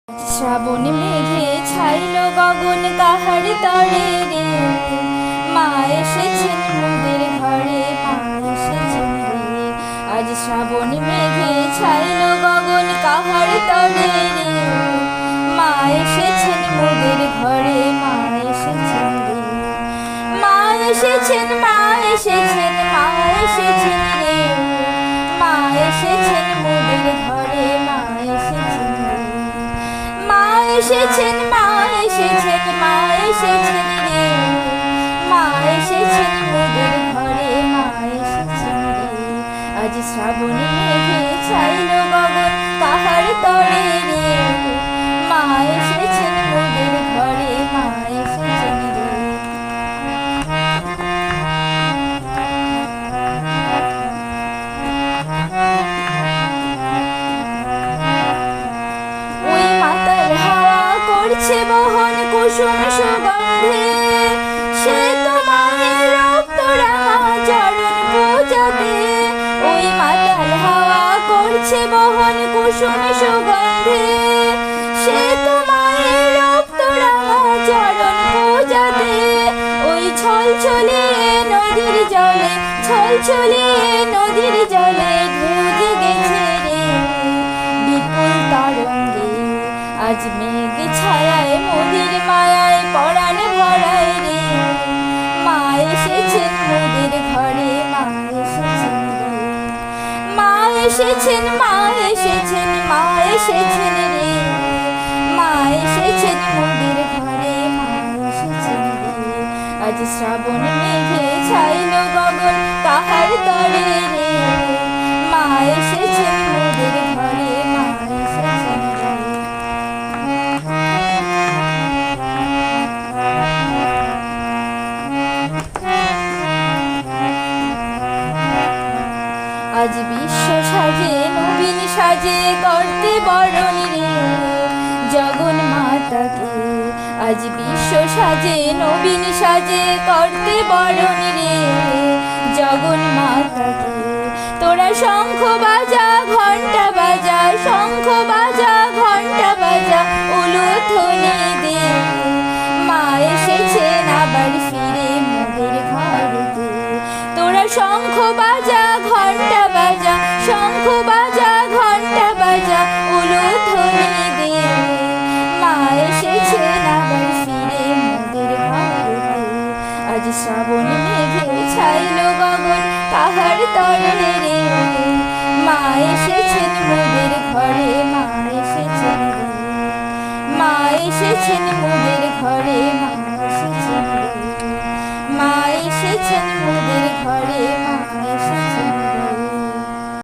শ্রাবণ মেঘে ছাইল গগন কাহার তরে রে, মা এসেছেন মোদের ঘরে, মা এসেছেন রে। আজ শ্রাবণ মেঘে ছাইল গগন কাহার তরে রে, মা এসেছেন মোদের ঘরে, মা এসেছেন রে। মা এসেছেন, মা এসেছেন, মা এসেছেন রে, মা এসেছেন মোদের ঘরে, মা এসেছেন রে। মা এসেছেন, মা এসেছেন, মা এসেছেন রে, মা এসেছেন মোদের ঘরে, মা এসেছেন রে। আজ শ্রাবণ মেঘে ছাইল গগন কাহার তরে রে, মা এসেছেন মোদের ঘরে, মা এসেছেন রে। ওই মাতার হাওয়া করছে বহন কুসুম সুগন্ধে, সে তো মায়ের রক্ত রাঙা চরণ পূজাতে। ওই মাতার হাওয়া করছে বহন কুসুম সুগন্ধে, সে তো মায়ের রক্ত রাঙা চরণ পূজাতে। ওই ছলছলিয়ে নদীর জলে, ছলছলিয়ে নদীর জলে ঢেউ জেগেছে রে বিপুল তরঙ্গে। আজ মেঘ ছায়ায় মোদের মায়ায় পরাণ ভরায় রে, মা এসেছেন মোদের ঘরে, মা এসেছেন রে। মা এসেছেন, মা এসেছেন, মা এসেছেন রে, মা এসেছেন মোদের ঘরে, মা এসেছেন রে। আজ শ্রাবণ মেঘে ছাইল গগন কাহার তরে রে, মা এসেছেন মোদের ঘরে, মা এসেছেন রে। আজ বিশ্ব সাজে নবীন সাজে করতে বরণ রে জগন মাতাকে। আজ বিশ্ব সাজে নবীন সাজে করতে বরণ রে জগন মাতাকে। তোরা শঙ্খ বাজা ঘণ্টা বাজা, শঙ্খ বাজা ঘণ্টা বাজা, উলুধ্বনি দে, মা এসেছেন আবার ফিরে মোদের ঘরেতে। তোরা শঙ্খ বাজা ঘণ্টা বাজা, শঙ্খ বাজা ঘণ্টা বাজা, উলুধ্বনি দে, মা এসেছেন আবার ফিরে মোদের ঘরেতে। আজ শ্রাবণ মেঘে ছাইল গগন কাহার তরে রে, মা এসেছেন মোদের ঘরে, মা এসেছেন রে। মা এসেছেন মোদের ঘরে, মা এসেছেন রে, মা এসেছেন মোদের